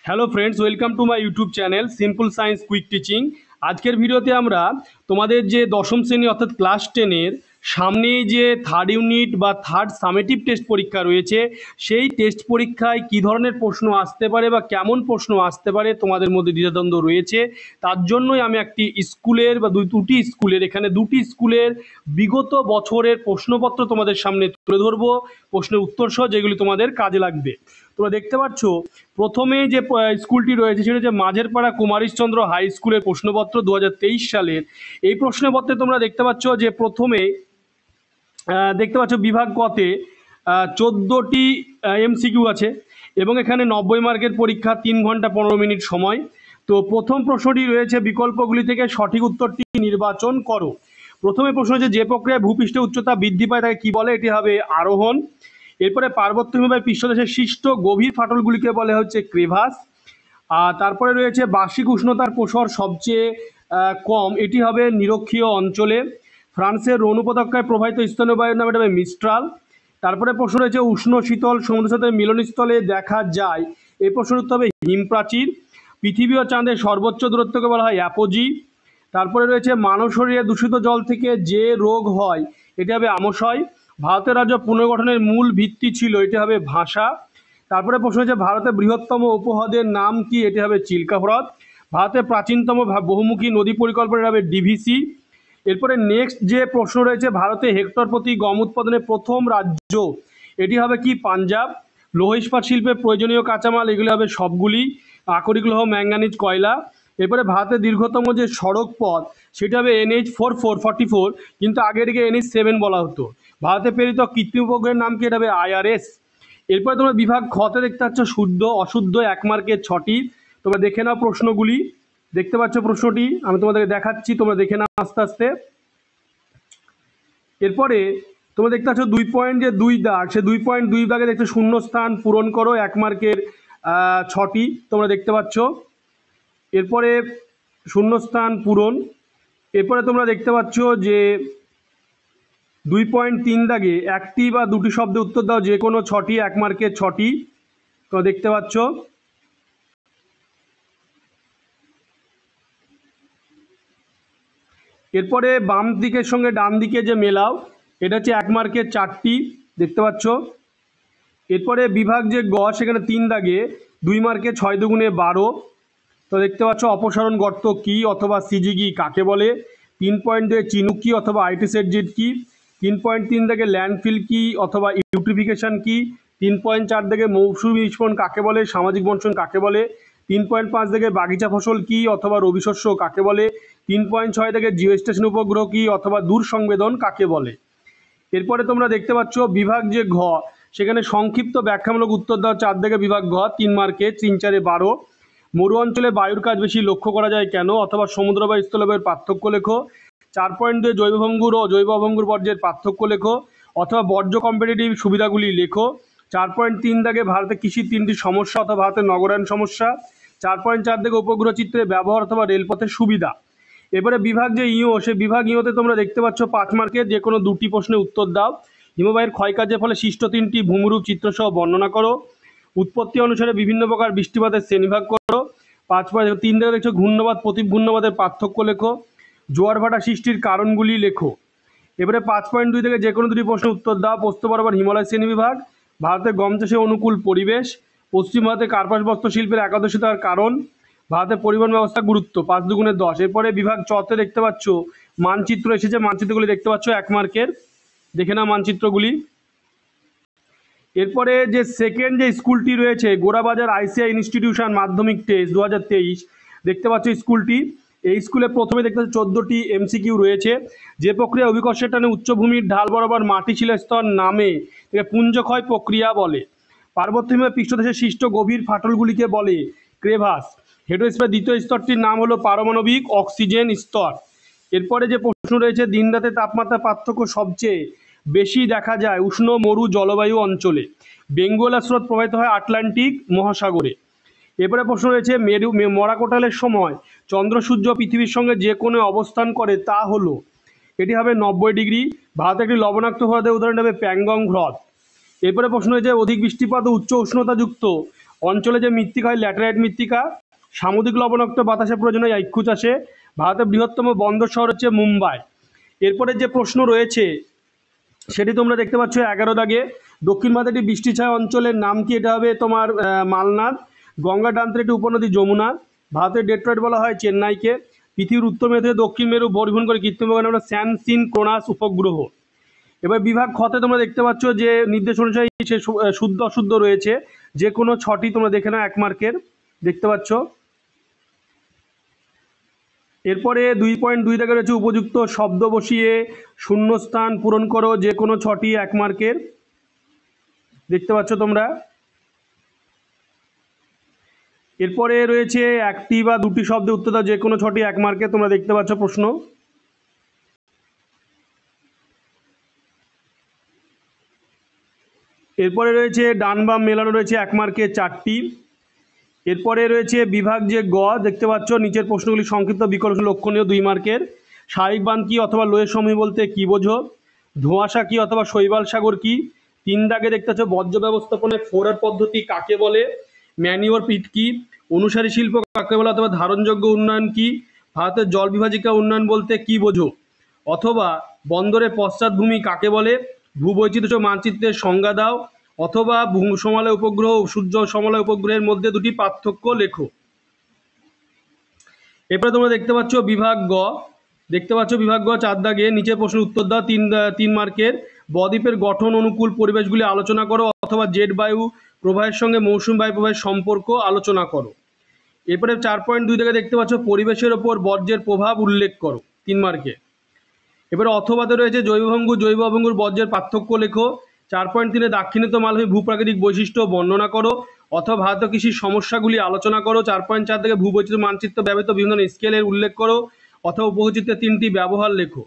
Hello friends, welcome to my YouTube channel simple science quick teaching. আজকের ভিডিওতে আমরা তোমাদের যে দশম শ্রেণী অর্থাৎ ক্লাস 10-এর সামনে যে থার্ড ইউনিট বা থার্ড সামেটিভ টেস্ট পরীক্ষা রয়েছে, সেই টেস্ট পরীক্ষায় কী ধরনের প্রশ্ন আসতে পারে বা কেমন প্রশ্ন আসতে পারে তোমাদের মধ্যে দ্বিধাদ্বন্দ্ব রয়েছে। তার জন্যই আমি একটি স্কুলের বা দুটি স্কুলের, এখানে দুটি স্কুলের বিগত বছরের প্রশ্নপত্র তোমাদের সামনে তুলে ধরবো, প্রশ্নের উত্তর সহ, যেগুলি তোমাদের কাজে লাগবে। তোমরা দেখতে পাচ্ছ প্রথমে যে স্কুলটি রয়েছে সেটা হচ্ছে মাঝেরপাড়া কুমারীশচন্দ্র হাই স্কুলের প্রশ্নপত্র 2023 সালের। এই প্রশ্নপত্রে তোমরা দেখতে পাচ্ছ যে প্রথমে দেখতে পাচ্ছ বিভাগ কতে 14টি এমসিকিউ আছে এবং এখানে 90 মার্কের পরীক্ষা, 3 ঘন্টা 15 মিনিট সময়। তো প্রথম প্রশ্নটি রয়েছে বিকল্পগুলি থেকে সঠিক উত্তরটি নির্বাচন করো। প্রথমে প্রশ্ন হচ্ছে যে প্রক্রিয়ায় ভূপৃষ্ঠের উচ্চতা বৃদ্ধি পায় তাকে কি বলে? এটি হবে আরোহণ। এরপরে পার্বত্য হিমবাহের পৃষ্ঠদেশের সৃষ্ট গভীর ফাটলগুলিকে বলে হচ্ছে ক্রেভাস। আর তারপরে রয়েছে বার্ষিক উষ্ণতার প্রসার সবচেয়ে কম, এটি হবে নিরক্ষীয় অঞ্চলে। ফ্রান্সের রোন উপত্যকায় প্রবাহিত স্তনীয় বায়ুর নাম, এটা হবে মিস্ট্রাল। তারপরে প্রশ্ন রয়েছে উষ্ণ শীতল সমুদ্রের সাথে মিলনস্থলে দেখা যায়, এই প্রশ্নের উত্তর হবে হিমপ্রাচীর। পৃথিবী ও চাঁদের সর্বোচ্চ দূরত্বকে বলা হয় অ্যাপোজি। তারপরে রয়েছে মানব শরীরে দূষিত জল থেকে যে রোগ হয়, এটি হবে আমাশয়। ভারতের রাজ্য পুনর্গঠনের মূল ভিত্তি ছিল, এটি হবে ভাষা। তারপরে প্রশ্ন হচ্ছে ভারতের বৃহত্তম উপহ্রদের নাম কি? এটি হবে চিল্কা হ্রদ। ভারতের প্রাচীনতম বহুমুখী নদী পরিকল্পনা হবে ডিভিসি। এরপরে নেক্সট যে প্রশ্ন রয়েছে ভারতে হেক্টর প্রতি গম উৎপাদনের প্রথম রাজ্য, এটি হবে কি? পাঞ্জাব। লৌহ ইস্পাত শিল্পে প্রয়োজনীয় কাঁচামাল, এগুলি হবে সবগুলি, আকরিক লৌহ, ম্যাঙ্গানিজ, কয়লা। এরপরে ভারতের দীর্ঘতম যে সড়ক পথ সেটা হবে NH44, কিন্তু আগে এটিকে NH7 বলা হতো। ভারতে প্রেরিত কৃত্রিম উপগ্রহের নাম কি? এটা হবে IRS। এরপরে তোমরা বিভাগ খতে দেখতে পাচ্ছ শুদ্ধ অশুদ্ধ 1 মার্কের 6টি। তোমরা দেখে নাও প্রশ্নগুলি। দেখতে পাচ্ছ প্রশ্নটি আমি তোমাদেরকে দেখাচ্ছি, তোমরা দেখে নাও আস্তে আস্তে। এরপরে তোমরা দেখতে পাচ্ছ 2.2 দাগ, সে 2.2 দাগে দেখতে শূন্য স্থান পূরণ করো, 1 মার্কের 6টি তোমরা দেখতে পাচ্ছ। এরপরে শূন্যস্থান পূরণ। এরপরে তোমরা দেখতে পাচ্ছ যে 2.3 দাগে একটি বা দুটি শব্দে উত্তর দাও, যে কোনো 6টি, 1 মার্কের 6টি তোমরা দেখতে পাচ্ছ। এরপরে বাম দিকের সঙ্গে ডান দিকে যে মেলাও, এটা হচ্ছে 1 মার্কের 4টি দেখতে পাচ্ছ। এরপরে বিভাগ যে গ, সেখানে 3 দাগে 2 মার্কে 6 দুগুণে 12 তো দেখতে পাচ্ছ। অপসারণ গর্ত কি অথবা সিজিগি কাকে বলে? 3.2 চিনুক কি অথবা আইটিসেট কি? 3.3 দাগে ল্যান্ডফিল কি অথবা ইউট্রিফিকেশন কি? 3.4 দাগে মৌসুমী বিস্ফোরণ কাকে বলে? সামাজিক বন্টন কাকে বলে? 3.5 দাগে বাগিচা ফসল কি অথবা রবি শস্য কাকে বলে? 3.6 দাগে জিও স্টেশন উপগ্রহ কি অথবা দূর সংবেদন কাকে বলে? এরপরে তোমরা দেখতে পাচ্ছ বিভাগ যে ঘ, সেখানে সংক্ষিপ্ত ব্যাখ্যামূলক উত্তর দাও 4 দাগে বিভাগ ঘ, 3 মার্কে, 3×4 12। মরু অঞ্চলে বায়ুর কাজ বেশি লক্ষ্য করা যায় কেন? অথবা সমুদ্র বা স্থলবায়ুর পার্থক্য লেখো। 4.2 জৈব ভঙ্গুর ও জৈব অভঙ্গুর বর্জ্যের পার্থক্য লেখো অথবা বর্জ্য কম্পিটিটিভ সুবিধাগুলি লেখো। 4.3 দাগে ভারতের কৃষির 3টি সমস্যা অথবা ভারতের নগরায়ণ সমস্যা। 4.4 দাগে উপগ্রহ চিত্রের ব্যবহার অথবা রেলপথের সুবিধা। এবারে বিভাগ যে ইও, সে বিভাগ ইওতে তোমরা দেখতে পাচ্ছ 5 মার্কের যে কোনো দুটি প্রশ্নের উত্তর দাও। হিমবাহের ক্ষয়কার্যের ফলে সৃষ্ট 3টি ভূমিরূপ চিত্রসহ বর্ণনা করো। উৎপত্তি অনুসারে বিভিন্ন প্রকার বৃষ্টিপাতের শ্রেণীভাগ করো। 3 দাগে দেখছো ঘূর্ণবাদ প্রতি ঘূর্ণবাদের পার্থক্য লেখো। জোয়ার ভাটা সৃষ্টির কারণগুলি লেখো। এবারে 5.2 থেকে যে কোনো দুটি প্রশ্নের উত্তর দাও। প্রস্থ বরাবর হিমালয় শ্রেণীবিভাগ, ভারতের গম চাষে অনুকূল পরিবেশ, পশ্চিম ভারতে কার্পাস বস্ত্র শিল্পের একাদশতার কারণ, ভারতের পরিবহন ব্যবস্থা গুরুত্ব, 5 দুগুণে 10। এরপরে বিভাগ চতে দেখতে পাচ্ছ মানচিত্র এসেছে, মানচিত্রগুলি দেখতে পাচ্ছ 1 মার্কের, দেখে নাও মানচিত্রগুলি। এরপরে যে সেকেন্ড যে স্কুলটি রয়েছে গোড়াবাজার ICI ইনস্টিটিউশন মাধ্যমিক টেস্ট 2023, দেখতে পাচ্ছ স্কুলটি। এই স্কুলে প্রথমে দেখতে পাচ্ছ 14টি MCQ রয়েছে। যে প্রক্রিয়া অভিকর্ষের টানে উচ্চভূমির ঢাল বরাবর মাটি শিলাস্তর নামে তাকে পুঞ্জক্ষয় প্রক্রিয়া বলে। পার্বত্য হিমবাহের পৃষ্ঠদেশে সৃষ্ট গভীর ফাটলগুলিকে বলে ক্রেভাস। হেড্রোস্ফিয়ার দ্বিতীয় স্তরটির নাম হলো পারমাণবিক অক্সিজেন স্তর। এরপরে যে প্রশ্ন রয়েছে দিন রাতের তাপমাত্রার পার্থক্য সবচেয়ে বেশি দেখা যায় উষ্ণ মরু জলবায়ু অঞ্চলে। বেঙ্গল স্রোত প্রবাহিত হয় আটলান্টিক মহাসাগরে। এরপরে প্রশ্ন রয়েছে মরাকোটালের সময় চন্দ্র সূর্য পৃথিবীর সঙ্গে যে কোনো অবস্থান করে তা হলো, এটি হবে 90 ডিগ্রি। ভারতের একটি লবণাক্ত হ্রদের উদাহরণ হবে প্যাংগং হ্রদ। এরপরে প্রশ্ন হয়েছে অধিক বৃষ্টিপাত ও উচ্চ উষ্ণতাযুক্ত অঞ্চলে যে মৃত্তিকা হয় ল্যাটেরাইট মৃত্তিকা। সামুদ্রিক লবণাক্ত বাতাসের প্রয়োজন হয় ইক্ষু চাষে। ভারতের বৃহত্তম বন্দর শহর হচ্ছে মুম্বাই। এরপরে যে প্রশ্ন রয়েছে সেটি তোমরা দেখতে পাচ্ছ 11 দাগে। দক্ষিণ ভারতের একটি বৃষ্টি ছায়া অঞ্চলের নাম কি? এটা হবে তোমার মালনাদ। গঙ্গা ডান্তের একটি উপনদী যমুনা। ভারতের ডেট্রয়েট বলা হয় চেন্নাইকে। পৃথিবীর উত্তর মেরু থেকে দক্ষিণ মেরু পরিবহন করে কৃত্রিমভাবে আমরা স্যানসিন ক্রোনাস উপগ্রহ। এবার বিভাগ খতে তোমরা দেখতে পাচ্ছ যে নির্দেশ অনুযায়ী সে শুদ্ধ অশুদ্ধ রয়েছে, যে কোনো 6টি তোমরা দেখে নাও 1 মার্কের, দেখতে পাচ্ছ। এরপরে 2.2 দাগে রয়েছে উপযুক্ত শব্দ বসিয়ে শূন্যস্থান পূরণ করো, যে কোনো 6টি 1 মার্কের, দেখতে পাচ্ছ তোমরা। এরপরে রয়েছে একটি বা দুটি শব্দে উত্তর দাও, যে কোনো 6টি 1 মার্কে, তোমরা দেখতে পাচ্ছ প্রশ্ন। এরপরে রয়েছে ডান বাম মেলানো রয়েছে 1 মার্কে 4টি। এরপরে রয়েছে বিভাগ যে গ, দেখতে পাচ্ছ নিচের প্রশ্নগুলি সংক্ষিপ্ত বিকল্প লক্ষণীয় 2 মার্কের। স্বাভাবিক বাঁধ কি অথবা লোয়ের সময় বলতে কি বোঝো? ধোঁয়াশা কি অথবা শৈবাল সাগর কি? 3 দাগে দেখতে পাচ্ছ বর্জ্য ব্যবস্থাপনায় ফোরার পদ্ধতি কাকে বলে? ম্যানিওর পিট কি? অনুসারী শিল্প কাকে বলে অথবা ধারণযোগ্য উন্নয়ন কি? ভারতের জল বিভাজিকা উন্নয়ন বলতে কি বোঝো? অথবা বন্দরে পশ্চাৎভূমি কাকে বলে? ভূবৈচিত্র্য মানচিত্রের সংজ্ঞা দাও। অথবা সমলয় উপগ্রহ ও সূর্য সমলয় উপগ্রহের মধ্যে দুটি পার্থক্য লেখো। এরপরে তোমরা দেখতে পাচ্ছ বিভাগ গ, দেখতে পাচ্ছ বিভাগ গ 4 দাগে। নিচের প্রশ্নের উত্তর দাও 3 মার্কের। বদ্বীপের গঠন অনুকূল পরিবেশগুলি আলোচনা করো অথবা জেট বায়ু প্রবাহের সঙ্গে মৌসুমী বায়ু প্রবাহের সম্পর্ক আলোচনা করো। এরপরে 4.2 দাগে দেখতে পাচ্ছ পরিবেশের ওপর বর্জ্যের প্রভাব উল্লেখ করো, 3 মার্কে। এবারে অথবাতে রয়েছে জৈবভঙ্গুর জৈব অভঙ্গুর বর্জ্যের পার্থক্য লেখো। 4.3 দাক্ষিণাত্য মালভূমি ভূপ্রাকৃতিক বৈশিষ্ট্য বর্ণনা করো অথবা ভারতীয় কৃষির সমস্যাগুলি আলোচনা করো। 4.4 থেকে ভূবৈচিত্র্য মানচিত্র ব্যবহৃত বিভিন্ন স্কেলের উল্লেখ করো অথবা উপচিত্রের 3টি ব্যবহার লেখো।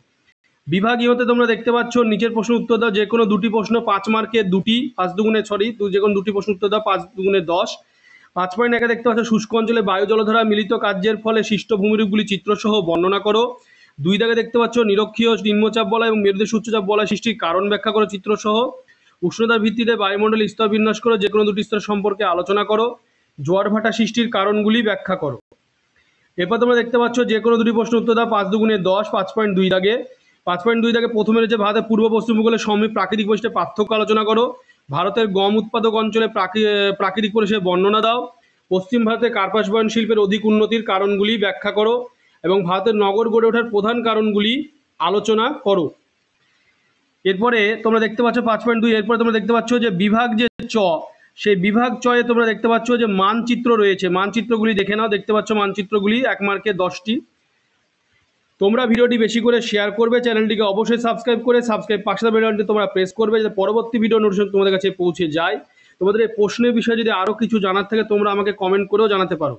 বিভাগীয়তে তোমরা দেখতে পাচ্ছ নিচের প্রশ্ন উত্তর দাও, যে কোনো দুটি প্রশ্ন 5 মার্কের, দুটি 5 দুগুণে যে কোনো দুটি প্রশ্ন উত্তর দাও 5 দুগুণে 10। 5.1 দেখতে পাচ্ছ শুষ্ক অঞ্চলে বায়ু জলধারা মিলিত কার্যের ফলে সৃষ্ট ভূমিরূপগুলি চিত্রসহ বর্ণনা করো। 2 দাগে দেখতে পাচ্ছ নিরক্ষীয় নিম্নচাপ বলয় এবং মেরুদেশ উচ্চচাপ বলয় সৃষ্টির কারণ ব্যাখ্যা করো চিত্রসহ। উষ্ণতার ভিত্তিতে বায়ুমণ্ডলের স্তর বিন্যাস করো, যে কোনো দুটি স্তর সম্পর্কে আলোচনা করো। জোয়ার ভাটা সৃষ্টির কারণগুলি ব্যাখ্যা করো। এরপর তোমরা দেখতে পাচ্ছ যে কোনো দুটি প্রশ্ন উত্তর দাও 5 দুগুণে 10। 5.2 দাগে 5.2 দাগে প্রথমে রয়েছে ভারতের পূর্ব পশ্চিম ভূগোলের সমী প্রাকৃতিক বৈশিষ্ট্যের পার্থক্য আলোচনা করো। ভারতের গম উৎপাদক অঞ্চলে প্রাকৃতিক পরিবেশের বর্ণনা দাও। পশ্চিম ভারতে কার্পাস বয়ন শিল্পের অধিক উন্নতির কারণগুলি ব্যাখ্যা করো এবং ভারতের নগর গড়ে ওঠার প্রধান কারণগুলি আলোচনা করো। এরপরে তোমরা দেখতে পাচ্ছ 5.2। এরপরে তোমরা দেখতে পাচ্ছ যে বিভাগ যে চ, সেই বিভাগ চয়ে তোমরা দেখতে পাচ্ছ যে মানচিত্র রয়েছে, মানচিত্রগুলি দেখে নাও। দেখতে পাচ্ছ মানচিত্রগুলি 1 মার্কে 10টি। তোমরা ভিডিওটি বেশি করে শেয়ার করবে, চ্যানেলটিকে অবশ্যই সাবস্ক্রাইব করে পাশে বেলআইকনটি তোমরা প্রেস করবে যাতে পরবর্তী ভিডিও নোটিফিকেশন তোমাদের কাছে পৌঁছে যায়। তোমাদের এই প্রশ্নের বিষয়ে যদি আরও কিছু জানার থাকে তোমরা আমাকে কমেন্ট করেও জানাতে পারো।